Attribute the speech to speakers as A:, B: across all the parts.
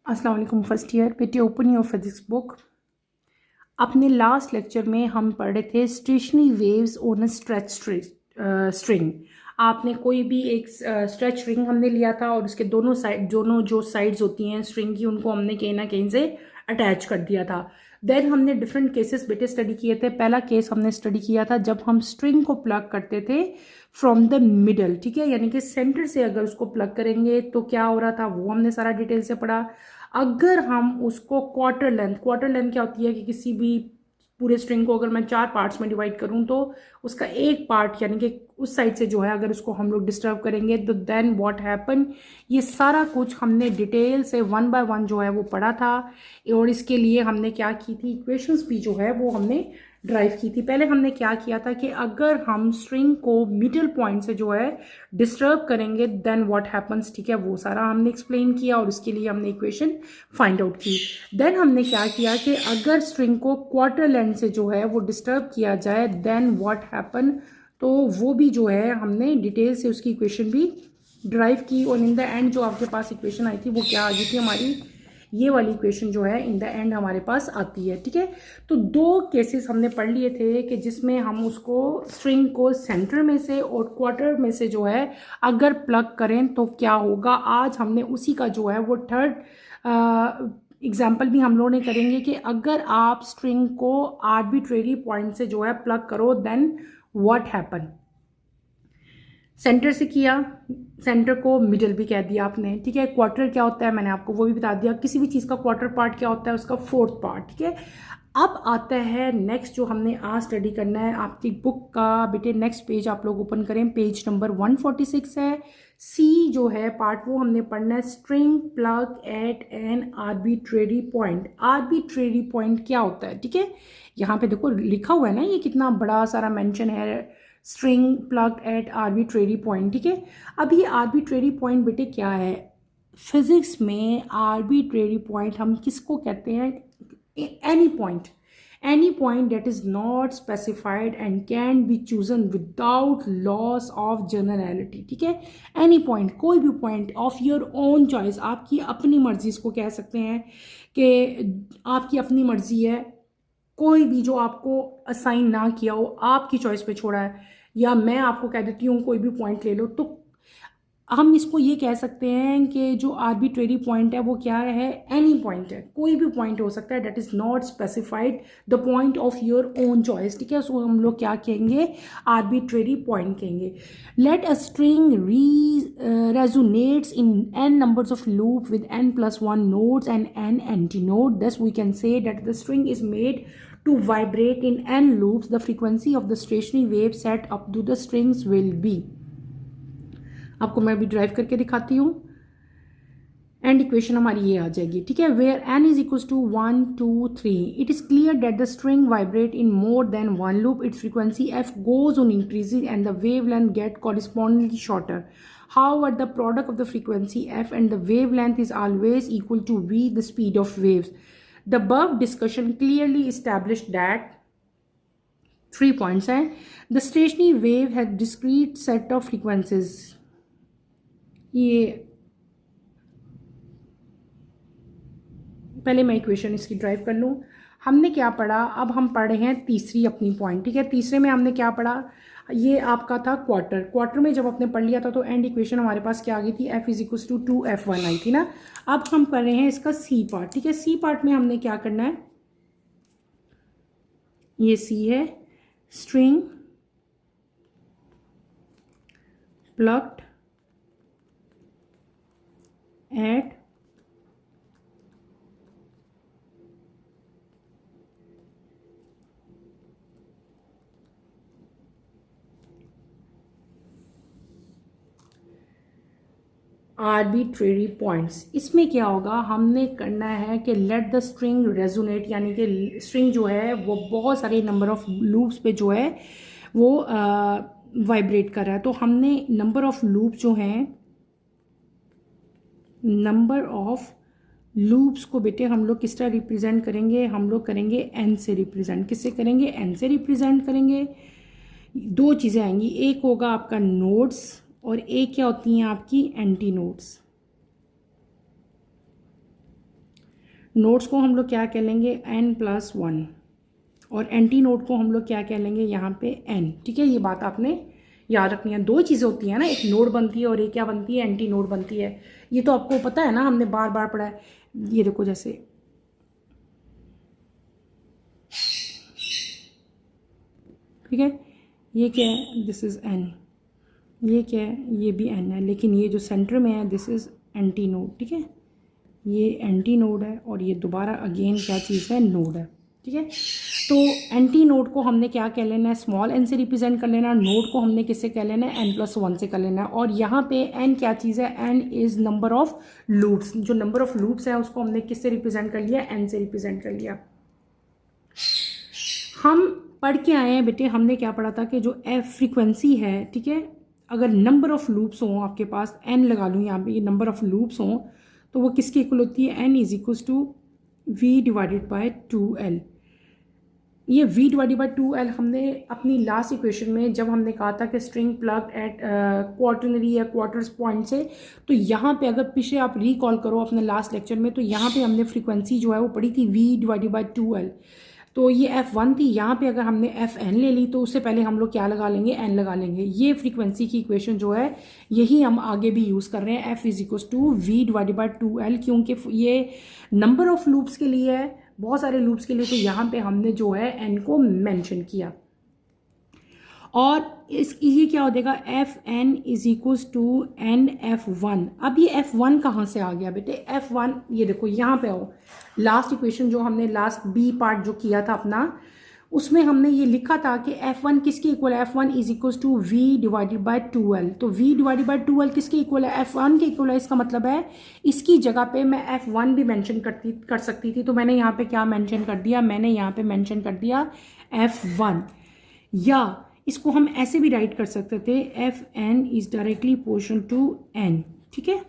A: अस्सलाम वालेकुम first year बेटे, ओपन योर फिजिक्स बुक। अपने लास्ट लेक्चर में हम पढ़ रहे थे stationery waves on a stretch string. आपने कोई भी एक स्ट्रेच रिंग हमने लिया था और उसके दोनों जो साइड्स होती हैं स्ट्रिंग की, उनको हमने कहीं ना कहीं से अटैच कर दिया था। देन हमने डिफरेंट केसेस बेटे स्टडी किए थे। पहला केस हमने स्टडी किया था जब हम स्ट्रिंग को प्लग करते थे फ्रॉम द मिडल, ठीक है, यानी कि सेंटर से अगर उसको प्लग करेंगे तो क्या हो रहा था वो हमने सारा डिटेल से पढ़ा। अगर हम उसको क्वार्टर लेंथ क्या होती है कि किसी भी पूरे स्ट्रिंग को अगर मैं 4 पार्ट्स में डिवाइड करूं तो उसका एक पार्ट यानी कि उस साइड से जो है अगर उसको हम लोग डिस्टर्ब करेंगे तो देन व्हाट हैपन, ये सारा कुछ हमने डिटेल से 1 बाय 1 जो है वो पढ़ा था। और इसके लिए हमने क्या की थी, इक्वेशंस भी जो है वो हमने ड्राइव की थी। पहले हमने क्या किया था कि अगर हम स्ट्रिंग को मिडिल पॉइंट से जो है डिस्टर्ब करेंगे देन व्हाट हैपन्स, ठीक है, वो सारा हमने एक्सप्लेन किया और उसके लिए हमने इक्वेशन फाइंड आउट की। देन हमने क्या किया कि अगर स्ट्रिंग को क्वार्टर लेंथ से जो है वो डिस्टर्ब किया जाए देन व्हाट हैपन, तो वो भी जो है हमने डिटेल से उसकी इक्वेशन भी ड्राइव की। और इन द एंड जो आपके पास इक्वेशन आई थी वो क्या आ गई थी हमारी, ये वाली इक्वेशन जो है इन द एंड हमारे पास आती है, ठीक है। तो दो केसेस हमने पढ़ लिए थे कि जिसमें हम उसको स्ट्रिंग को सेंटर में से और क्वार्टर में से जो है अगर प्लग करें तो क्या होगा। आज हमने उसी का जो है वो थर्ड एग्जाम्पल भी हम लोगों ने करेंगे कि अगर आप स्ट्रिंग को आर्बिट्रेरी पॉइंट से जो है प्लग करो देन व्हाट हैपन। सेंटर से किया, सेंटर को मिडिल भी कह दिया आपने, ठीक है। क्वार्टर क्या होता है मैंने आपको वो भी बता दिया। किसी भी चीज़ का क्वार्टर पार्ट क्या होता है, उसका फोर्थ पार्ट, ठीक है। अब आता है नेक्स्ट जो हमने आज स्टडी करना है। आपकी बुक का बेटे नेक्स्ट पेज आप लोग ओपन करें, पेज नंबर 146 है। सी जो है पार्ट वो हमने पढ़ना है, string plug at an arbitrary point. Arbitrary point क्या होता है, ठीक है। यहाँ पे देखो लिखा हुआ है ना, ये कितना बड़ा सारा मेंशन है, string plug at arbitrary point, ठीक है। अब ये आर्बिट्रेरी पॉइंट बेटे क्या है, फिजिक्स में आर्बिट्रेरी पॉइंट हम किसको कहते हैं, any point that is not specified and can be chosen without loss of generality, ठीक है। एनी पॉइंट, कोई भी point of your own choice, आपकी अपनी मर्जी इसको कह सकते हैं कि आपकी अपनी मर्जी है, कोई भी जो आपको असाइन ना किया हो, आपकी चॉइस पे छोड़ा है, या मैं आपको कह देती हूँ कोई भी पॉइंट ले लो, तो हम इसको ये कह सकते हैं कि जो आर्बिट्रेरी पॉइंट है वो क्या है, एनी पॉइंट है, कोई भी पॉइंट हो सकता है that is not specified the point of your own choice, ठीक है। उसको हम लोग क्या कहेंगे, आर्बिट्रेरी पॉइंट कहेंगे। Let a string resonates in n numbers of loop with n+1 nodes and n antinode, thus we can say that the string is made to vibrate in n loops. The frequency of the stationary wave set up to the strings will be, आपको मैं भी drive करके दिखाती हूँ। And equation हमारी ये आ जाएगी, ठीक है। Where n is equal to 1 2 3, it is clear that the string vibrate in more than one loop, its frequency f goes on increasing and the wavelength get correspondingly shorter. However, the product of the frequency f and the wavelength is always equal to v, the speed of waves. The above discussion clearly established that 3 points हैं, the stationary wave has discrete set of frequencies. ये पहले मैं equation इसकी drive कर लूँ। हमने क्या पढ़ा, अब हम पढ़ रहे हैं तीसरी अपनी पॉइंट, ठीक है। तीसरे में हमने क्या पढ़ा, ये आपका था क्वार्टर में जब आपने पढ़ लिया था तो एंड इक्वेशन हमारे पास क्या आ गई थी, f is equal to 2f1 आई थी ना। अब हम कर रहे हैं इसका सी पार्ट, ठीक है। सी पार्ट में हमने क्या करना है, ये सी है, string plugged at arbitrary points. इसमें क्या होगा, हमने करना है कि लेट द स्ट्रिंग रेजोनेट, यानी कि स्ट्रिंग जो है वो बहुत सारे नंबर ऑफ लूप्स पे जो है वो वाइब्रेट कर रहा है। तो हमने नंबर ऑफ लूप जो हैं, नंबर ऑफ लूप्स को बेटे हम लोग किस तरह रिप्रेजेंट करेंगे, हम लोग करेंगे एन से रिप्रेजेंट। किससे करेंगे, एन से रिप्रेजेंट करेंगे। दो चीज़ें आएंगी, एक होगा आपका नोड्स और एक क्या होती हैं आपकी एंटी नोड्स। नोड्स को हम लोग क्या कह लेंगे n+1 और एंटी नोड को हम लोग क्या कह लेंगे यहाँ पे n। ठीक है, ये बात आपने याद रखनी है। दो चीज़ें होती हैं ना, एक नोड बनती है और एक क्या बनती है, एंटी नोड बनती है। ये तो आपको पता है ना, हमने बार बार पढ़ा है। ये देखो जैसे ठीक है, ये क्या है, दिस इज़ n, ये क्या है, ये भी n है, लेकिन ये जो सेंटर में है दिस इज़ एंटी नोड। ठीक है, ये एंटी नोड है और ये दोबारा अगेन क्या चीज़ है, नोड है। ठीक है, तो एंटी नोड को हमने क्या कह लेना है, स्मॉल n से रिप्रेजेंट कर लेना, नोड को हमने किससे कह लेना है, n+1 से कर लेना है। और यहाँ पे n क्या चीज़ है, n is number of loops. जो नंबर ऑफ लूप्स है उसको हमने किससे रिप्रेजेंट कर लिया, n से रिप्रेजेंट कर लिया। हम पढ़ के आए हैं बेटे, हमने क्या पढ़ा था कि जो f फ्रीक्वेंसी है, ठीक है, अगर नंबर ऑफ लूप्स हों आपके पास, n लगा लूँ यहाँ पे, ये नंबर ऑफ लूप्स हों तो वो किसके इक्वल होती है, n = v/2l। ये v/2l हमने अपनी लास्ट इक्वेशन में जब हमने कहा था कि स्ट्रिंग प्लग एट क्वार्टरनरी या क्वार्टर्स पॉइंट से, तो यहाँ पे अगर पीछे आप रिकॉल करो अपने लास्ट लेक्चर में, तो यहाँ पे हमने फ्रीक्वेंसी जो है वो पढ़ी थी v/2l। तो ये f1 थी, यहाँ पे अगर हमने fn ले ली तो उससे पहले हम लोग क्या लगा लेंगे, n लगा लेंगे। ये फ्रीक्वेंसी की इक्वेशन जो है यही हम आगे भी यूज़ कर रहे हैं, f = v/2l, क्योंकि ये नंबर ऑफ लूप्स के लिए है, बहुत सारे लूप्स के लिए, तो यहाँ पे हमने जो है n को मेंशन किया। और ये क्या हो जाएगा, fn = nf1। अब ये f1 कहाँ से आ गया बेटे, f1 ये देखो यहाँ पे आओ, लास्ट इक्वेशन जो हमने लास्ट बी पार्ट जो किया था अपना, उसमें हमने ये लिखा था कि f1 किसके इक्वल है, f1 = v/2l। तो v/2l किसके इक्वल है, f1 के इक्वल है। इसका मतलब है इसकी जगह पे मैं f1 भी मेंशन कर सकती थी, तो मैंने यहाँ पे क्या मेंशन कर दिया, मैंने यहाँ पे मेंशन कर दिया f1। या इसको हम ऐसे भी राइट कर सकते थे, fn is directly proportional to n। ठीक है,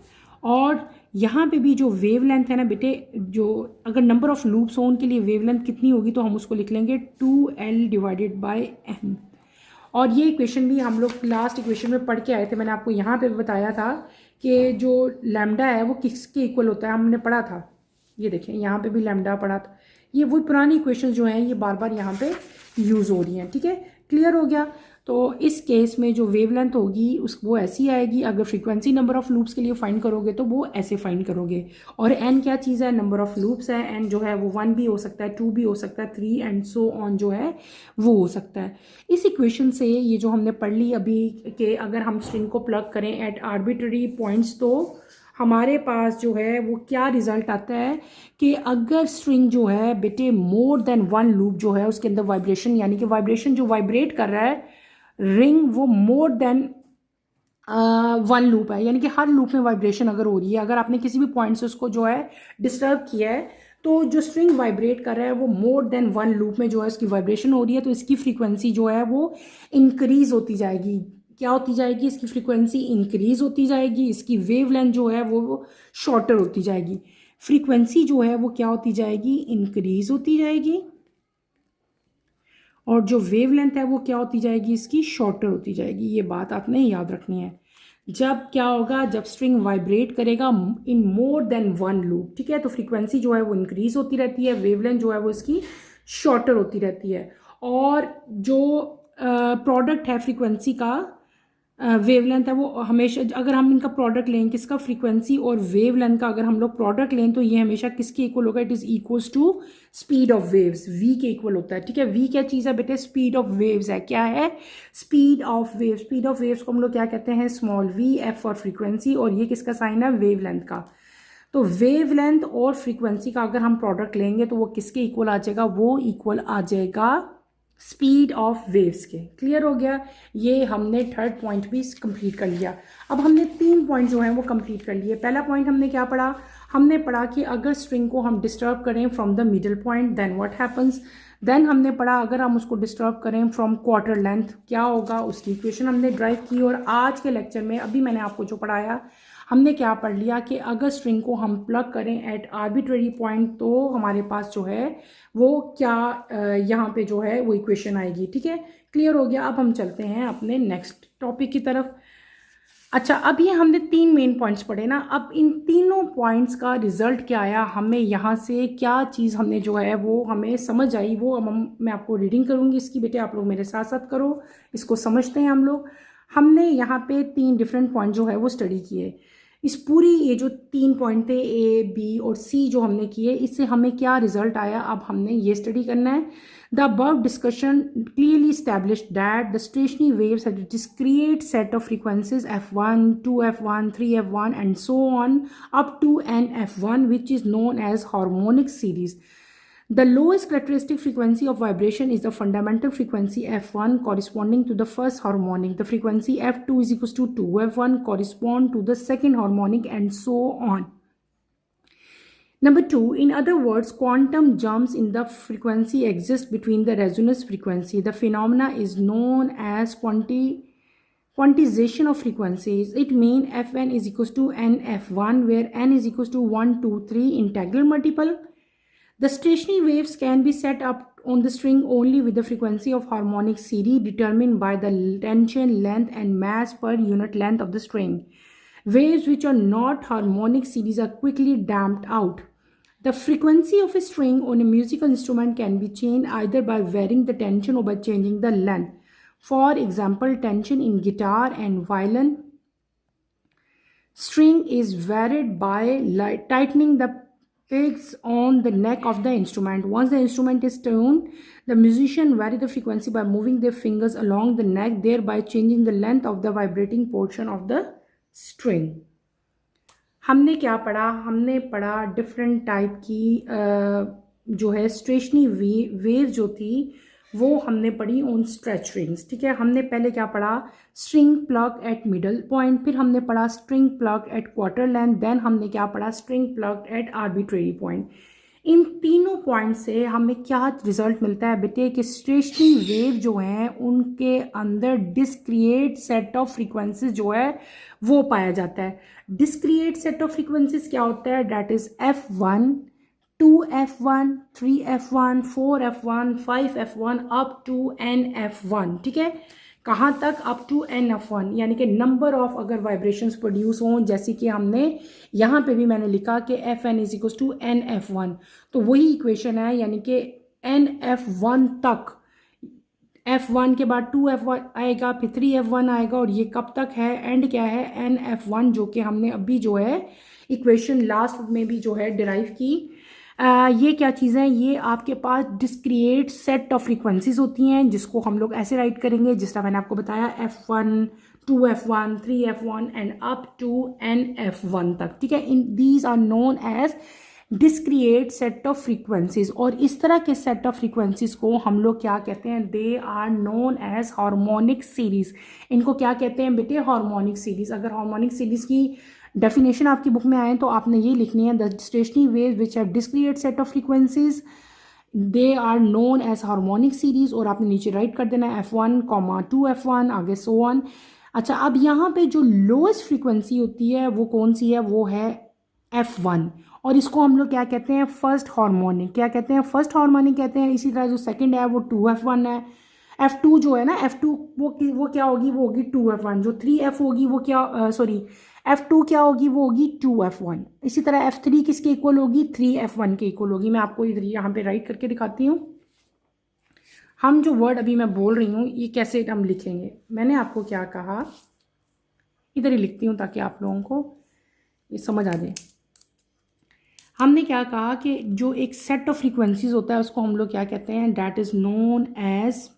A: और यहाँ पे भी जो वेव लेंथ है ना बेटे, जो अगर नंबर ऑफ लूप्स हो उनके लिए वेव लेंथ कितनी होगी, तो हम उसको लिख लेंगे 2l/m। और ये इक्वेशन भी हम लोग लास्ट इक्वेशन में पढ़ के आए थे, मैंने आपको यहाँ पे बताया था कि जो लैम्डा है वो किसके इक्वल होता है, हमने पढ़ा था। ये देखें यहाँ पे भी लैम्डा पढ़ा था। ये वही पुरानी इक्वेशन जो हैं ये बार बार यहाँ पे यूज़ हो रही हैं। ठीक है, क्लियर हो गया। तो इस केस में जो वेवलेंथ होगी वो ऐसी आएगी। अगर फ्रीक्वेंसी नंबर ऑफ लूप्स के लिए फाइंड करोगे तो वो ऐसे फाइंड करोगे। और n क्या चीज़ है, नंबर ऑफ लूप्स है। n जो है वो 1 भी हो सकता है, 2 भी हो सकता है, 3 एंड सो ऑन जो है वो हो सकता है। इस इक्वेशन से ये जो हमने पढ़ ली अभी कि अगर हम स्ट्रिंग को प्लग करें एट आर्बिट्ररी पॉइंट्स तो हमारे पास जो है वो क्या रिजल्ट आता है कि अगर स्ट्रिंग जो है बेटे मोर देन 1 लूप जो है उसके अंदर वाइब्रेशन, यानी कि वाइब्रेशन जो वाइब्रेट कर रहा है रिंग वो मोर देन 1 लूप है, यानी कि हर लूप में वाइब्रेशन अगर हो रही है, अगर आपने किसी भी पॉइंट से उसको जो है डिस्टर्ब किया है तो जो स्ट्रिंग वाइब्रेट कर रहा है वो मोर देन 1 लूप में जो है उसकी वाइब्रेशन हो रही है, तो इसकी फ्रीक्वेंसी जो है वो इंक्रीज होती जाएगी। क्या होती जाएगी, इसकी फ्रीक्वेंसी इंक्रीज होती जाएगी, इसकी वेवलेंथ जो है वो शॉर्टर होती जाएगी। फ्रीक्वेंसी जो है वो क्या होती जाएगी, इंक्रीज होती जाएगी, और जो वेवलेंथ है वो क्या होती जाएगी, इसकी शॉर्टर होती जाएगी। ये बात आपने याद रखनी है। जब क्या होगा, जब स्ट्रिंग वाइब्रेट करेगा इन मोर देन 1 लूप, ठीक है, तो फ्रीक्वेंसी जो है वो इंक्रीज होती रहती है, वेवलेंथ जो है वो इसकी शॉर्टर होती रहती है। और जो प्रोडक्ट है फ्रीक्वेंसी का वेवलेंथ है वो हमेशा, अगर हम इनका प्रोडक्ट लें किसका, फ्रीक्वेंसी और वेवलेंथ का अगर हम लोग प्रोडक्ट लें तो ये हमेशा किसके इक्वल होगा, it is equals to speed of waves, v के इक्वल होता है। ठीक है, v क्या चीज़ है बेटे, स्पीड ऑफ वेव्स है। क्या है, speed of waves. Speed of waves को हम लोग क्या कहते हैं, स्मॉल v, f और फ्रीक्वेंसी, और ये किसका साइन है, वेवलेंथ का। तो वेवलेंथ और फ्रीक्वेंसी का अगर हम प्रोडक्ट लेंगे तो वो किसके इक्वल आ जाएगा, वो इक्वल आ जाएगा स्पीड ऑफ वेव्स के। क्लियर हो गया। ये हमने थर्ड पॉइंट भी कंप्लीट कर लिया। अब हमने 3 पॉइंट जो हैं वो कंप्लीट कर लिए। पहला पॉइंट हमने क्या पढ़ा, हमने पढ़ा कि अगर स्ट्रिंग को हम डिस्टर्ब करें from the middle point then what happens. Then हमने पढ़ा अगर हम उसको डिस्टर्ब करें फ्रॉम क्वार्टर लेंथ क्या होगा, उसकी इक्वेशन हमने ड्राइव की। और आज के लेक्चर में अभी मैंने आपको जो पढ़ाया, हमने क्या पढ़ लिया कि अगर स्ट्रिंग को हम प्लग करें एट आर्बिट्रेरी पॉइंट तो हमारे पास जो है वो क्या यहाँ पे जो है वो इक्वेशन आएगी। ठीक है, क्लियर हो गया। अब हम चलते हैं अपने नेक्स्ट टॉपिक की तरफ। अच्छा, अब ये हमने 3 मेन पॉइंट्स पढ़े ना। अब इन तीनों पॉइंट्स का रिजल्ट क्या आया, हमें यहाँ से क्या चीज़ हमने जो है वो हमें समझ आई, वो मैं आपको रीडिंग करूँगी इसकी। बेटे आप लोग मेरे साथ साथ करो, इसको समझते हैं हम लोग। हमने यहाँ पे 3 डिफरेंट पॉइंट जो है वो स्टडी किए। इस पूरी ये जो 3 पॉइंट थे ए, बी और सी जो हमने किए, इससे हमें क्या रिजल्ट आया, अब हमने ये स्टडी करना है। The above discussion clearly established that the stationary waves have a discrete set of frequencies f1, 2f1, 3f1 and so on up to nf1, which is known as harmonic series. The lowest characteristic frequency of vibration is the fundamental frequency f1 corresponding to the first harmonic. The frequency f2 is equals to 2f1 correspond to the second harmonic and so on. Number 2, in other words, quantum jumps in the frequency exist between the resonance frequency. The phenomena is known as quantization of frequencies. It means Fn is equals to Nf1, where n is equals to 1, 2, 3 integral multiple. The stationary waves can be set up on the string only with the frequency of harmonic series determined by the tension, length and mass per unit length of the string. Waves which are not harmonic series are quickly damped out. The frequency of a string on a musical instrument can be changed either by varying the tension or by changing the length. For example, tension in guitar and violin string is varied by tightening the pegs on the neck of the instrument. Once the instrument is tuned, the musician varies the frequency by moving their fingers along the neck, thereby changing the length of the vibrating portion of the string. हमने क्या पढ़ा, हमने पढ़ा different type की जो है stationary wave जो थी वो हमने पढ़ी ऑन स्ट्रेच रिंग्स। ठीक है, हमने पहले क्या पढ़ा, string plug at middle point, फिर हमने पढ़ा string plug at quarter length, then हमने क्या पढ़ा, string plug at arbitrary point. इन तीनों पॉइंट से हमें क्या रिजल्ट मिलता है बेटे कि स्टेशनरी वेव जो हैं उनके अंदर डिस्क्रिएट सेट ऑफ फ्रीक्वेंसीज जो है वो पाया जाता है। डिस्क्रिएट सेट ऑफ फ्रीक्वेंसीज क्या होता है, that is f1, 2f1, 3f1, 4f1, 5f1 up to nf1। ठीक है, कहाँ तक, अप टू nf1, यानी कि नंबर ऑफ अगर वाइब्रेशंस प्रोड्यूस हों, जैसे कि हमने यहाँ पे भी मैंने लिखा कि fn is equal to nf1, तो वही इक्वेशन है, यानी कि nf1 तक, f1 के बाद 2f1 आएगा, फिर 3f1 आएगा, और ये कब तक है, एंड क्या है, nf1, जो कि हमने अभी जो है इक्वेशन लास्ट में भी जो है डिराइव की। ये क्या चीज़ें, ये आपके पास डिस्क्रिएट सेट ऑफ फ्रीक्वेंसीज होती हैं जिसको हम लोग ऐसे राइट करेंगे जिस तरह मैंने आपको बताया, f1, 2f1, 3f1 and up to nf1 तक। ठीक है, in these are known as discrete set of frequencies, और इस तरह के सेट ऑफ फ्रीक्वेंसीज को हम लोग क्या कहते हैं, they are known as harmonic series. इनको क्या कहते हैं बेटे, हार्मोनिक सीरीज। अगर हार्मोनिक सीरीज की डेफिनेशन आपकी बुक में आए तो आपने ये लिखनी है, the stationary wave which have discrete set of frequencies they are known as harmonic series, और आपने नीचे राइट कर देना है f1, 2f1, आगे सो ऑन। अच्छा, अब यहाँ पे जो लोएस्ट फ्रीक्वेंसी होती है वो कौन सी है, वो है f1, और इसको हम लोग क्या कहते हैं, फर्स्ट हार्मोनिक। क्या कहते हैं, फर्स्ट हार्मोनिक कहते हैं। इसी तरह जो सेकंड है वो 2f1 है। f2 जो है ना, f2 वो क्या होगी, वो होगी 2f1। जो 3f होगी वो क्या, सॉरी f2 क्या होगी, वो होगी 2f1। इसी तरह f3 किसके इक्वल होगी, 3f1 के इक्वल होगी। मैं आपको इधर यहाँ पे राइट करके दिखाती हूँ। हम जो वर्ड अभी मैं बोल रही हूँ ये कैसे हम लिखेंगे, मैंने आपको क्या कहा, इधर ही लिखती हूँ ताकि आप लोगों को ये समझ आ जाए। हमने क्या कहा कि जो एक सेट ऑफ फ्रीक्वेंसीज होता है उसको हम लोग क्या कहते हैं, that is known as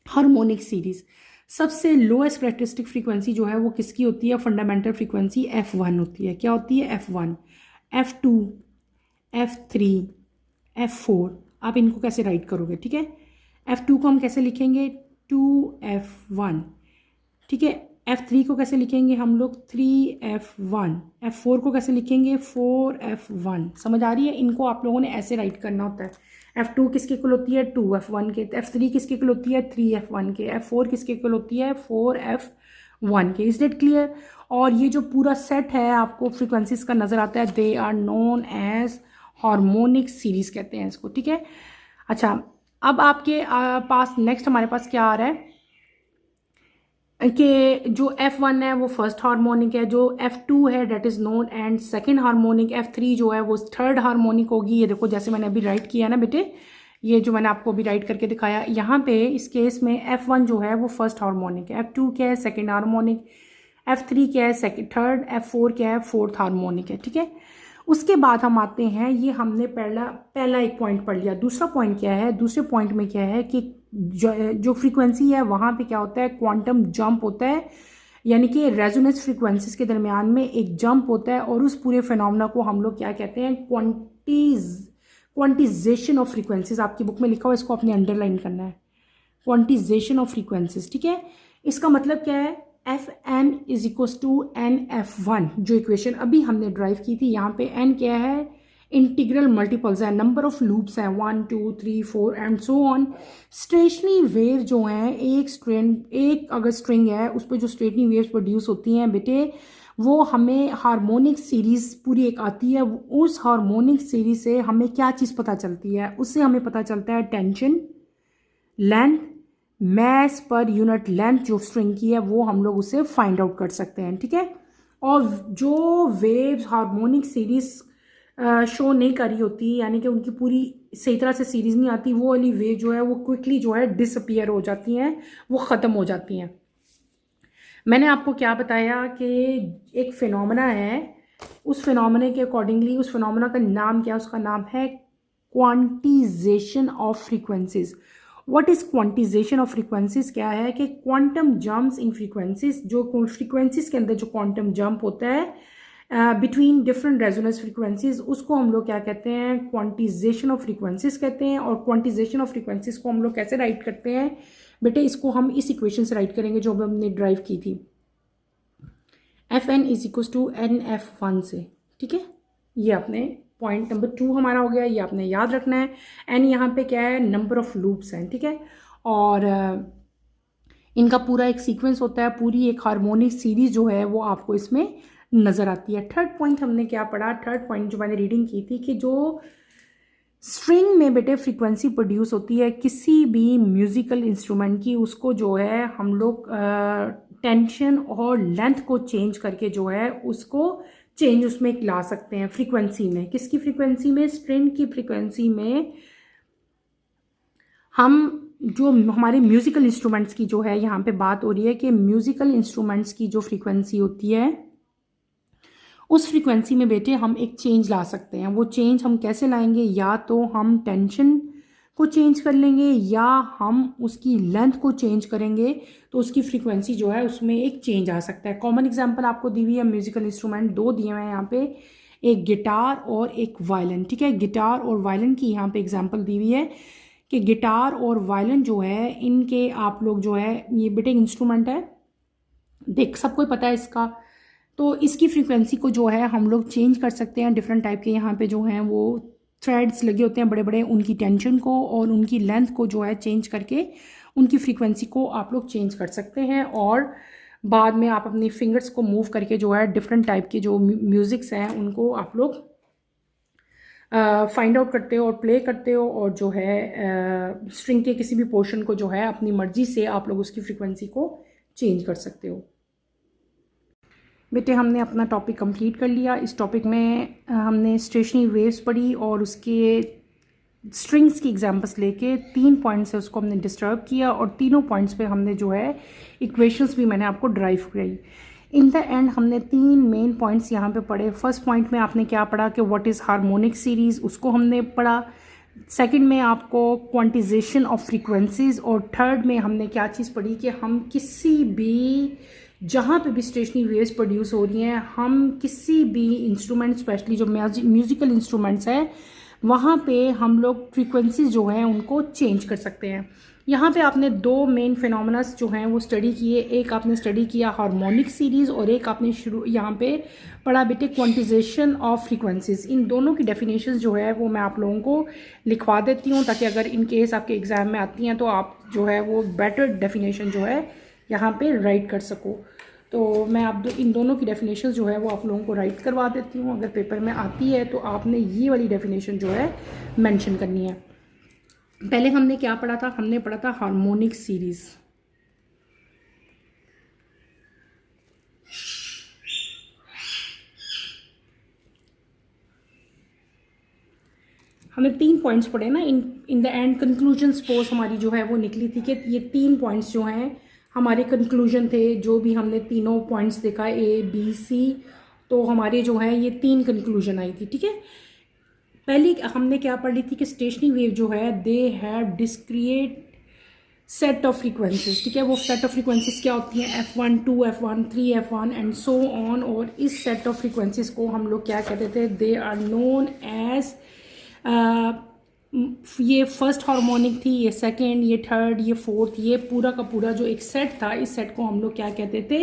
A: harmonic series. सबसे लोएस्ट कैरेक्टरिस्टिक फ्रीक्वेंसी जो है वो किसकी होती है, फंडामेंटल फ्रीक्वेंसी f1 होती है। क्या होती है, f1, f2, f3, f4। आप इनको कैसे राइट करोगे, ठीक है, f2 को हम कैसे लिखेंगे, 2f1। ठीक है, f3 को कैसे लिखेंगे हम लोग, 3f1। f4 को कैसे लिखेंगे, 4f1। समझ आ रही है, इनको आप लोगों ने ऐसे राइट करना होता है। f2 किसके इक्वल होती है, 2f1 के। f3 किसके इक्वल होती है, 3f1 के। f4 किसके इक्वल होती है, 4f1 के। Is that clear. और ये जो पूरा सेट है आपको फ्रीक्वेंसीज का नज़र आता है, they are known as harmonic series कहते हैं इसको। ठीक है, अच्छा अब आपके पास नेक्स्ट हमारे पास क्या आ रहा है, कि जो F1 है वो फर्स्ट हार्मोनिक है, जो F2 है that is known and second harmonic, F3 जो है वो थर्ड हार्मोनिक होगी। ये देखो जैसे मैंने अभी राइट किया ना बेटे, ये जो मैंने आपको अभी राइट करके दिखाया, यहाँ पे इस केस में F1 जो है वो फर्स्ट हार्मोनिक है, F2 क्या है सेकेंड हार्मोनिक, F3 क्या है सेकेंड थर्ड, F4 क्या है फोर्थ हार्मोनिक है, ठीक है। उसके बाद हम आते हैं, ये हमने पहला एक पॉइंट पढ़ लिया। दूसरा पॉइंट क्या है, दूसरे पॉइंट में क्या है कि जो फ्रीक्वेंसी है वहाँ पे क्या होता है, क्वांटम जंप होता है, यानी कि रेजोनेंस फ्रीक्वेंसीज के दरमियान में एक जंप होता है, और उस पूरे फिनोमेना को हम लोग क्या कहते हैं, क्वांटिजेशन ऑफ फ्रीक्वेंसीज। आपकी बुक में लिखा हुआ है, इसको अपने अंडरलाइन करना है, क्वांटिजेशन ऑफ फ्रीक्वेंसीज, ठीक है। इसका मतलब क्या है, f n is equals to n f one, जो इक्वेशन अभी हमने ड्राइव की थी, यहाँ पे एन क्या है, इंटीग्रल मल्टीपल्स है, नंबर ऑफ लूप्स हैं 1 2 3 4 and so on. Stationary wave जो हैं, एक अगर स्ट्रिंग है उस पर जो स्टेशनरी वेव्स प्रोड्यूस होती हैं बेटे, वो हमें हार्मोनिक सीरीज पूरी एक आती है। उस हार्मोनिक सीरीज से हमें क्या चीज़ पता चलती है, उससे हमें पता चलता है tension, length, mass per unit length जो स्ट्रिंग की है वो हम लोग उसे फाइंड आउट कर सकते हैं, ठीक है। और जो वेव्स हार्मोनिक सीरीज शो नहीं कर रही होती, यानी कि उनकी पूरी सही तरह से सीरीज नहीं आती, वो वाली वेव जो है वो क्विकली जो है डिसअपियर हो जाती हैं, वो ख़त्म हो जाती हैं। मैंने आपको क्या बताया कि एक फिनोमेना है, उस फिनोमेना के अकॉर्डिंगली, उस फिनोमेना का नाम क्या है, उसका नाम है quantisation of frequencies. What is quantisation of frequencies, क्या है कि क्वांटम जंप्स इन फ्रीक्वेंसीज, जो फ्रीक्वेंसीज के अंदर जो क्वांटम जंप होता है बिटवीन डिफरेंट रेजोनेंस फ्रीक्वेंसीज, उसको हम लोग क्या कहते हैं, क्वांटिजेशन ऑफ फ्रीक्वेंसीज कहते हैं। और क्वांटिजेशन ऑफ फ्रीक्वेंसीज को हम लोग कैसे राइट करते हैं बेटे, इसको हम इस इक्वेशन से राइट करेंगे जो हमने ड्राइव की थी, f n is equal to n f one से, ठीक है। ये आपने पॉइंट नंबर 2 हमारा हो गया, ये आपने याद रखना है। एन यहाँ पे क्या है, नंबर ऑफ लूप्स हैं, ठीक है। और इनका पूरा एक सीक्वेंस होता है, पूरी एक हार्मोनिक सीरीज जो है वो आपको इसमें नज़र आती है। थर्ड पॉइंट हमने क्या पढ़ा, थर्ड पॉइंट जो मैंने रीडिंग की थी कि जो स्ट्रिंग में बेटे फ्रीक्वेंसी प्रोड्यूस होती है किसी भी म्यूजिकल इंस्ट्रूमेंट की, उसको जो है हम लोग टेंशन और लेंथ को चेंज करके जो है उसको चेंज उसमें ला सकते हैं फ्रीक्वेंसी में। किसकी फ्रीक्वेंसी में, स्ट्रिंग की फ्रीक्वेंसी में। हम जो हमारे म्यूजिकल इंस्ट्रूमेंट्स की जो है यहाँ पे बात हो रही है कि म्यूजिकल इंस्ट्रूमेंट्स की जो फ्रीक्वेंसी होती है, उस फ्रीक्वेंसी में बेटे हम एक चेंज ला सकते हैं। वो चेंज हम कैसे लाएंगे, या तो हम टेंशन को चेंज कर लेंगे या हम उसकी लेंथ को चेंज करेंगे, तो उसकी फ्रीक्वेंसी जो है उसमें एक चेंज आ सकता है। कॉमन एग्जांपल आपको दी हुई है, म्यूजिकल इंस्ट्रूमेंट 2 दिए हुए हैं यहाँ पे, एक गिटार और एक वायलिन, ठीक है। गिटार और वायलिन की यहाँ पे एग्जाम्पल दी हुई है कि गिटार और वायलिन जो है इनके आप लोग जो है, ये बेटे इंस्ट्रूमेंट है, देख सबको ही पता है इसका, तो इसकी फ्रीक्वेंसी को जो है हम लोग चेंज कर सकते हैं। डिफरेंट टाइप के यहाँ पे जो हैं वो थ्रेड्स लगे होते हैं बड़े बड़े, उनकी टेंशन को और उनकी लेंथ को जो है चेंज करके उनकी फ्रीक्वेंसी को आप लोग चेंज कर सकते हैं। और बाद में आप अपनी फिंगर्स को मूव करके जो है डिफरेंट टाइप के जो म्यूज़िक्स हैं उनको आप लोग फाइंड आउट करते हो और प्ले करते हो, और जो है स्ट्रिंग के किसी भी पोर्शन को जो है अपनी मर्जी से आप लोग उसकी फ्रीक्वेंसी को चेंज कर सकते हो। बेटे हमने अपना टॉपिक कंप्लीट कर लिया। इस टॉपिक में हमने स्टेशनरी वेव्स पढ़ी और उसके स्ट्रिंग्स की एग्जांपल्स लेके 3 पॉइंट्स से उसको हमने डिस्टर्ब किया, और तीनों पॉइंट्स पे हमने जो है इक्वेशंस भी मैंने आपको ड्राइव कराई। इन द एंड हमने 3 मेन पॉइंट्स यहाँ पे पढ़े। फर्स्ट पॉइंट में आपने क्या पढ़ा कि व्हाट इज़ हार्मोनिक सीरीज़, उसको हमने पढ़ा। सेकंड में आपको क्वांटिजेशन ऑफ फ्रीक्वेंसीज, और थर्ड में हमने क्या चीज़ पढ़ी कि हम किसी भी जहाँ पे भी स्टेशनरी वेव्स प्रोड्यूस हो रही हैं, हम किसी भी इंस्ट्रूमेंट, स्पेशली जो म्यूजिकल इंस्ट्रूमेंट्स हैं, वहाँ पे हम लोग फ्रीक्वेंसीज जो हैं उनको चेंज कर सकते हैं। यहाँ पे आपने 2 मेन फिनोमेनास जो हैं वो स्टडी किए। एक आपने स्टडी किया हार्मोनिक सीरीज़, और एक आपने यहाँ पे पढ़ा बेटे क्वांटिजेशन ऑफ फ्रीक्वेंसीज। इन दोनों की डेफिनेशंस जो है वो मैं आप लोगों को लिखवा देती हूँ, ताकि अगर इन केस आपके एग्ज़ाम में आती हैं तो आप जो है वो बेटर डेफिनेशन जो है यहाँ पे राइट कर सको। तो मैं आप इन दोनों की डेफिनेशन जो है वो आप लोगों को राइट करवा देती हूँ। अगर पेपर में आती है तो आपने ये वाली डेफिनेशन जो है मेंशन करनी है। पहले हमने क्या पढ़ा था, हमने पढ़ा था हार्मोनिक सीरीज़। हमने 3 पॉइंट्स पढ़े ना in the end conclusion suppose हमारी जो है वो निकली थी कि ये 3 पॉइंट्स जो हैं हमारे कंक्लूजन थे, जो भी हमने तीनों पॉइंट्स देखा ए बी सी, तो हमारे जो है ये 3 कंक्लूजन आई थी। ठीक है, पहली हमने क्या पढ़ी थी कि स्टेशनरी वेव जो है they have discrete set of frequencies. ठीक है, वो सेट ऑफ फ्रीक्वेंसीज क्या होती हैं, F1 2 F1 3 F1 and so on. और इस सेट ऑफ फ्रीक्वेंसीज को हम लोग क्या कहते थे, दे आर नोन एज ये फर्स्ट हार्मोनिक थी, ये सेकंड, ये थर्ड, ये फोर्थ, ये पूरा का पूरा जो एक सेट था, इस सेट को हम लोग क्या कहते थे,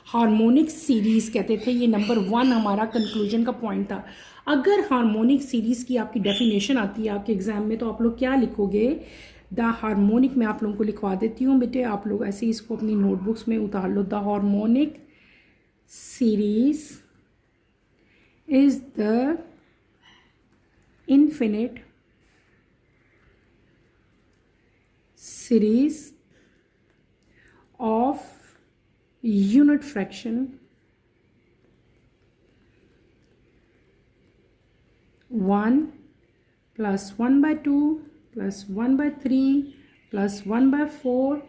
A: हार्मोनिक सीरीज कहते थे। ये नंबर 1 हमारा कंक्लूजन का पॉइंट था। अगर हार्मोनिक सीरीज की आपकी डेफिनेशन आती है आपके एग्जाम में, तो आप लोग क्या लिखोगे, द हार्मोनिक, मैं आप लोगों को लिखवा देती हूँ बेटे, आप लोग ऐसे ही इसको अपनी नोटबुक्स में उतार लो। The harmonic series is the infinite series of unit fraction 1 plus 1 by 2 plus 1 by 3 plus 1 by 4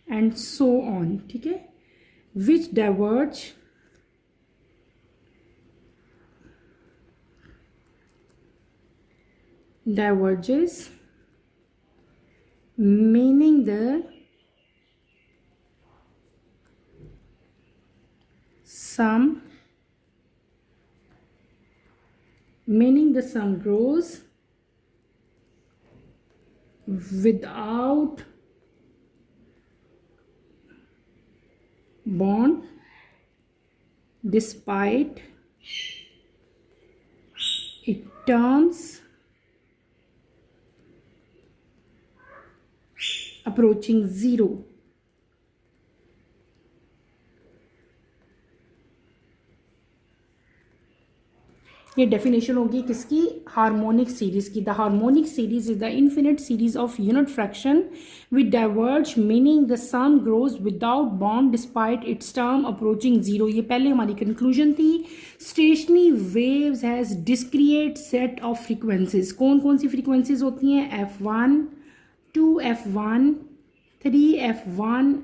A: and so on। ठीक है, which diverges meaning the sum grows without bond despite it terms approaching zero। ये definition होगी किसकी, harmonic series की। The harmonic series is the infinite series of unit fraction with diverge meaning the sum grows without bound despite its term approaching zero. ये पहले हमारी conclusion थी। Stationary waves has discrete set of frequencies. कौन कौन सी frequencies होती हैं, F1 2 F1 3 F1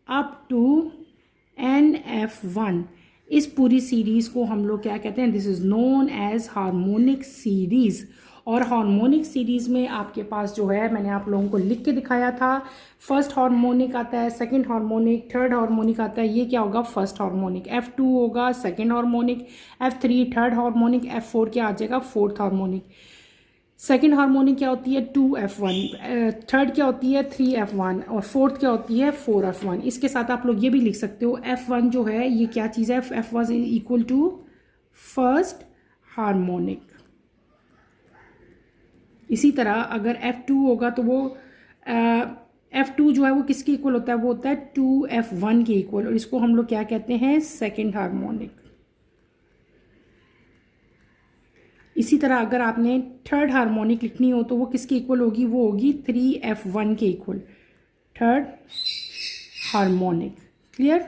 A: up to NF1। इस पूरी सीरीज को हम लोग क्या कहते हैं, this is known as harmonic series. और हार्मोनिक सीरीज में आपके पास जो है, मैंने आप लोगों को लिख के दिखाया था, फर्स्ट हार्मोनिक आता है, सेकंड हार्मोनिक, थर्ड हार्मोनिक आता है। ये क्या होगा, फर्स्ट हार्मोनिक। F2 होगा second harmonic, F3 third harmonic, F4 क्या आ जाएगा, फोर्थ हार्मोनिक। सेकेंड हार्मोनिक क्या होती है, 2 F1, थर्ड क्या होती है, 3 F1 और फोर्थ क्या होती है, 4 F1। इसके साथ आप लोग ये भी लिख सकते हो, F1 जो है ये क्या चीज़ है, F1 is equal to first harmonic. इसी तरह अगर F2 होगा तो वो F2 जो है वो किसके इक्वल होता है, वो होता है 2 F1 के इक्वल, और इसको हम लोग क्या कहते हैं, सेकेंड हार्मोनिक। इसी तरह अगर आपने थर्ड हार्मोनिक लिखनी हो तो वो किसके इक्वल होगी, वो होगी 3 F1 के इक्वल, थर्ड हार्मोनिक। क्लियर,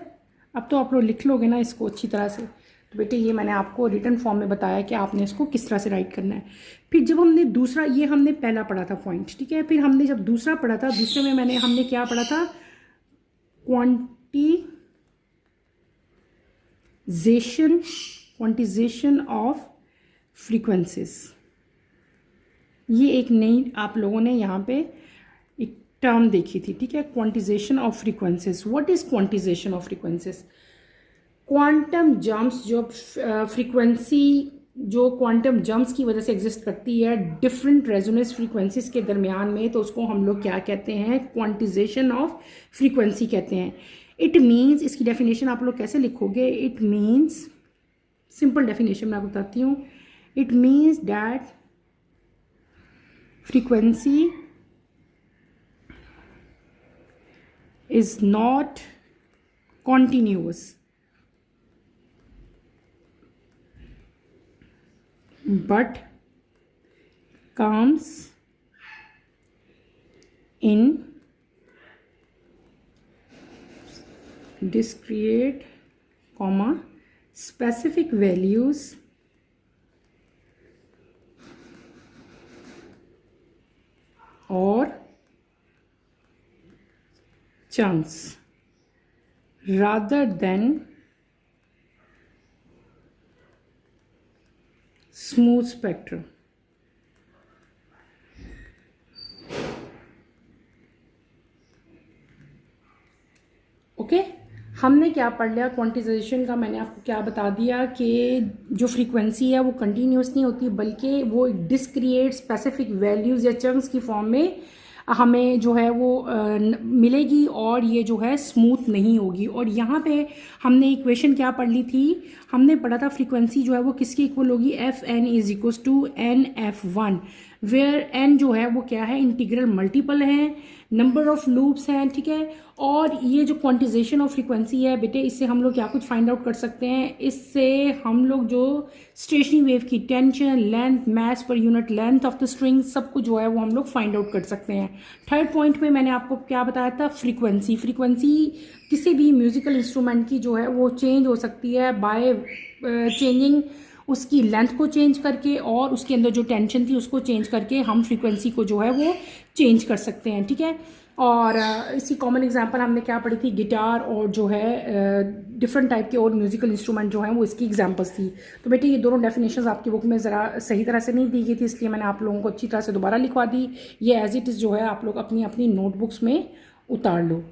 A: अब तो आप लोग लिख लोगे ना इसको अच्छी तरह से। तो बेटे ये मैंने आपको रिटन फॉर्म में बताया कि आपने इसको किस तरह से राइट करना है। फिर जब हमने दूसरा, ये हमने पहला पढ़ा था पॉइंट, ठीक है, फिर हमने जब दूसरा पढ़ा था, दूसरे में हमने क्या पढ़ा था, क्वांटिजेशन ऑफ फ्रीक्वेंसीज। ये एक नई आप लोगों ने यहाँ पे एक टर्म देखी थी, ठीक है, quantisation of frequencies. What is quantisation of frequencies, quantum jumps जो फ्रीक्वेंसी जो क्वांटम जंप्स की वजह से एग्जिस्ट करती है डिफरेंट रेजोनेंस फ्रीक्वेंसीज के दरमियान में, तो उसको हम लोग क्या कहते हैं, क्वांटिजेशन ऑफ फ्रीक्वेंसी कहते हैं। इट मीन्स, इसकी डेफिनेशन आप लोग कैसे लिखोगे, इट मीन्स, सिंपल डेफिनेशन मैं आपको बताती हूँ, it means that frequency is not continuous but comes in discrete, specific values और chunks rather than smooth spectrum. Okay हमने क्या पढ़ लिया क्वांटिजाइजेशन का। मैंने आपको क्या बता दिया कि जो फ्रीक्वेंसी है वो कंटिन्यूस नहीं होती, बल्कि वो डिस्क्रिएट स्पेसिफिक वैल्यूज़ या चंक्स की फॉर्म में हमें जो है वो मिलेगी, और ये जो है स्मूथ नहीं होगी। और यहाँ पे हमने इक्वेशन क्या पढ़ ली थी, हमने पढ़ा था फ्रीक्वेंसी जो है वो किसकी इक्वल होगी, f n is equal to n f one, where n जो है वो क्या है, इंटीग्रल मल्टीपल है, नंबर ऑफ लूप्स हैं, ठीक है। और ये जो क्वांटिजेशन ऑफ फ्रीक्वेंसी है बेटे, इससे हम लोग क्या कुछ फाइंड आउट कर सकते हैं, इससे हम लोग जो स्टेशनरी वेव की टेंशन, लेंथ, मास पर unit length of the string, सब कुछ जो है वो हम लोग फाइंड आउट कर सकते हैं। थर्ड पॉइंट में मैंने आपको क्या बताया था, फ्रीक्वेंसी किसी भी म्यूजिकल इंस्ट्रूमेंट की जो है वो चेंज हो सकती है बाय चेंजिंग उसकी लेंथ को चेंज करके, और उसके अंदर जो टेंशन थी उसको चेंज करके हम फ्रीक्वेंसी को जो है वो चेंज कर सकते हैं, ठीक है। और इसी कॉमन एग्जांपल हमने क्या पढ़ी थी, गिटार और जो है डिफरेंट टाइप के और म्यूजिकल इंस्ट्रूमेंट जो हैं वो इसकी एग्जांपल्स थी। तो बेटे ये दोनों डेफिनेशंस आपकी बुक में ज़रा सही तरह से नहीं दी गई थी, इसलिए मैंने आप लोगों को अच्छी तरह से दोबारा लिखवा दी। ये एज इट इज़ जो है आप लोग अपनी अपनी नोटबुक्स में उतार लो।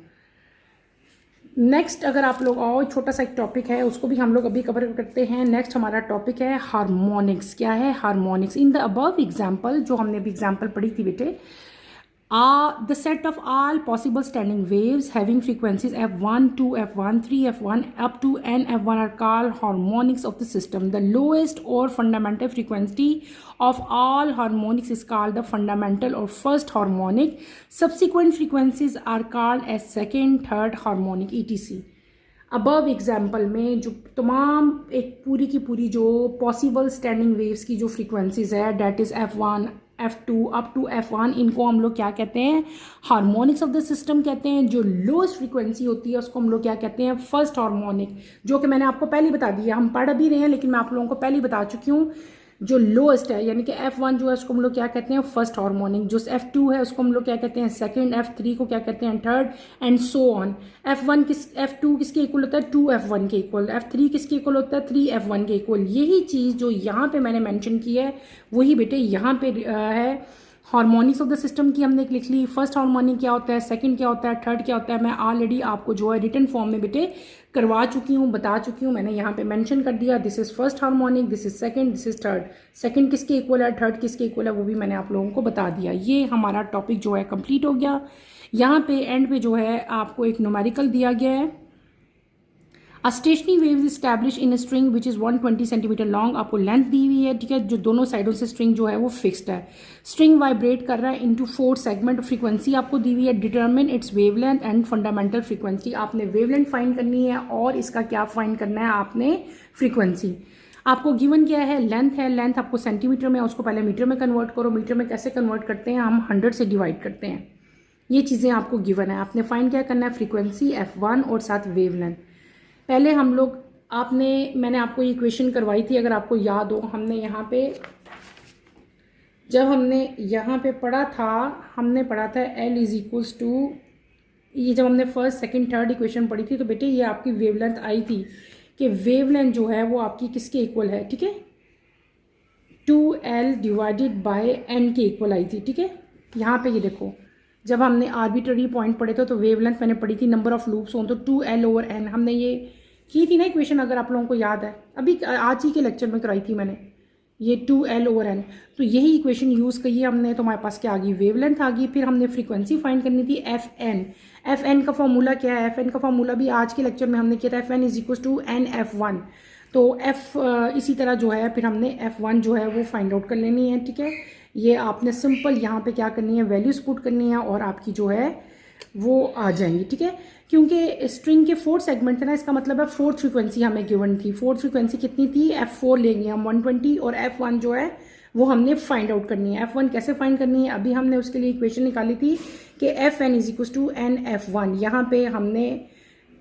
A: नेक्स्ट अगर आप लोग और छोटा सा एक टॉपिक है उसको भी हम लोग अभी कवर करते हैं। नेक्स्ट हमारा टॉपिक है हार्मोनिक्स। क्या है harmonics? In the above example, जो हमने भी एग्जाम्पल पढ़ी थी बेटे, the set of all possible standing waves having frequencies f1, 2, f1, 3, f1 up to n f1 are called harmonics of the system. The lowest or fundamental frequency of all harmonics is called the fundamental or first harmonic. Subsequent frequencies are called as second, third harmonic etc. Above example में जो तमाम एक पूरी की पूरी जो possible standing waves की जो फ्रीक्वेंसीज है, that is f1, f2 up to f1, इनको हम लोग क्या कहते हैं, हार्मोनिक्स ऑफ द सिस्टम कहते हैं। जो लोएस्ट फ्रीक्वेंसी होती है उसको हम लोग क्या कहते हैं, फर्स्ट हार्मोनिक, जो कि मैंने आपको पहले बता दिया। हम पढ़ भी रहे हैं लेकिन मैं आप लोगों को पहले बता चुकी हूँ। जो लोएस्ट है यानी कि f1 जो है उसको हम लोग क्या कहते हैं, फर्स्ट हार्मोनिक। जो f2 है उसको हम लोग क्या कहते हैं, सेकंड। f3 को क्या कहते हैं, third, and so on. f2 किसके इक्वल होता है, 2f1 के इक्वल। f3 किसके इक्वल होता है, 3f1 के इक्वल। यही चीज़ जो यहाँ पे मैंने मेंशन की है वही बेटे यहाँ पे है हार्मोनिक्स ऑफ द सिस्टम की। हमने एक लिख ली, फर्स्ट हार्मोनिक क्या होता है, सेकंड क्या होता है, थर्ड क्या होता है। मैं ऑलरेडी आपको जो है रिटन फॉर्म में बेटे करवा चुकी हूँ, बता चुकी हूँ। मैंने यहाँ पे मेंशन कर दिया, this is first harmonic, this is second, this is third. Second किसके इक्वल है, थर्ड किसके इक्वल है, वो भी मैंने आप लोगों को बता दिया। ये हमारा टॉपिक जो है कंप्लीट हो गया। यहाँ पे एंड पे जो है आपको एक न्यूमेरिकल दिया गया है। A stationary wave is established in a string which is 120 centimetre long. आपको लेंथ दी हुई है, ठीक है, जो दोनों साइडों से स्ट्रिंग जो है वो फिक्स्ड है। स्ट्रिंग वाइब्रेट कर रहा है इनटू 4 सेगमेंट। फ्रीक्वेंसी आपको दी हुई है, determine it's wavelength and fundamental frequency. आपने वेवलेंथ फाइंड करनी है और इसका क्या फाइंड करना है आपने, फ्रीक्वेंसी। आपको गिवन क्या है, लेंथ है, लेंथ आपको सेंटीमीटर में, उसको पहले मीटर में कन्वर्ट करो। मीटर में कैसे कन्वर्ट करते हैं, हम 100 से डिवाइड करते हैं। ये चीज़ें आपको गिवन है। आपने फाइंड क्या करना है, फ्रीक्वेंसी f1 और साथ वेवलेंथ। पहले हम लोग मैंने आपको ये इक्वेशन करवाई थी, अगर आपको याद हो। हमने यहाँ पे जब हमने यहाँ पे पढ़ा था, हमने पढ़ा था L इज इक्वल्स टू, ये जब हमने फर्स्ट सेकंड थर्ड इक्वेशन पढ़ी थी तो बेटे ये आपकी वेवलेंथ आई थी कि वेवलेंथ जो है वो आपकी किसके इक्वल है, ठीक है, 2L डिवाइडेड बाय N के इक्वल आई थी, ठीक है। यहाँ पे ये देखो, जब हमने आर्बिट्ररी पॉइंट पढ़े थे तो वेवलेंथ मैंने पढ़ी थी, नंबर ऑफ लूप्स हो तो 2L/N हमने ये की थी ना इक्वेशन, अगर आप लोगों को याद है। अभी आज ही के लेक्चर में कराई थी मैंने ये 2L/N। तो यही इक्वेशन यूज़ करी हमने, तो हमारे पास क्या आ गई, वेवलेंथ आ गई। फिर हमने फ्रीक्वेंसी फाइंड करनी थी, FN का फॉर्मूला क्या है, FN का फॉर्मूला भी आज के लेक्चर में हमने किया था, FN is equal to NF1। तो इसी तरह जो है फिर हमने F1 जो है वो फाइंड आउट कर लेनी है, ठीक है। ये आपने सिंपल यहाँ पे क्या करनी है, वैल्यूज पुट करनी है और आपकी जो है वो आ जाएंगी, ठीक है। क्योंकि स्ट्रिंग के 4 सेगमेंट थे ना, इसका मतलब है 4th फ्रीक्वेंसी हमें गिवन थी। 4th फ्रीक्वेंसी कितनी थी, f4 लेंगे हम 120, और f1 जो है वो हमने फाइंड आउट करनी है। f1 कैसे फाइंड करनी है, अभी हमने उसके लिए इक्वेशन निकाली थी कि fn is equal to NF1। यहाँ पे हमने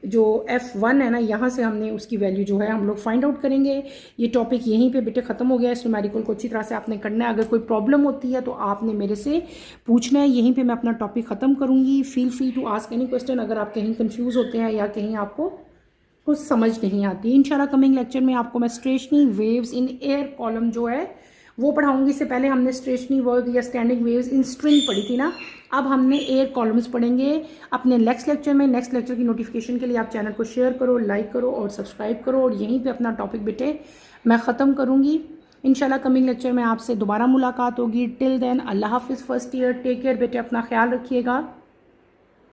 A: जो F1 है ना, यहाँ से हमने उसकी वैल्यू जो है हम लोग फाइंड आउट करेंगे। ये टॉपिक यहीं पे बेटे ख़त्म हो गया है। इस न्यूमेरिकल को अच्छी तरह से आपने करना है। अगर कोई प्रॉब्लम होती है तो आपने मेरे से पूछना है। यहीं पे मैं अपना टॉपिक ख़त्म करूँगी। Feel free to ask any question अगर आप कहीं कन्फ्यूज़ होते हैं या कहीं आपको कुछ समझ नहीं आती। इंशाल्लाह कमिंग लेक्चर में आपको मैं stationery waves in air column जो है वो पढ़ाऊंगी। इससे पहले हमने स्टेशनरी वेव या स्टैंडिंग वेव्स इन स्ट्रिंग पढ़ी थी ना। अब हमने एयर कॉलम्स पढ़ेंगे अपने नेक्स्ट लेक्चर में। नेक्स्ट लेक्चर की नोटिफिकेशन के लिए आप चैनल को शेयर करो, लाइक करो और सब्सक्राइब करो। और यहीं पे अपना टॉपिक बेटे मैं ख़त्म करूँगी। इंशाल्लाह कमिंग लेक्चर में आपसे दोबारा मुलाकात होगी। टिल देन अल्लाह हाफिज़ फर्स्ट ईयर। टेक केयर बेटे, अपना ख्याल रखिएगा।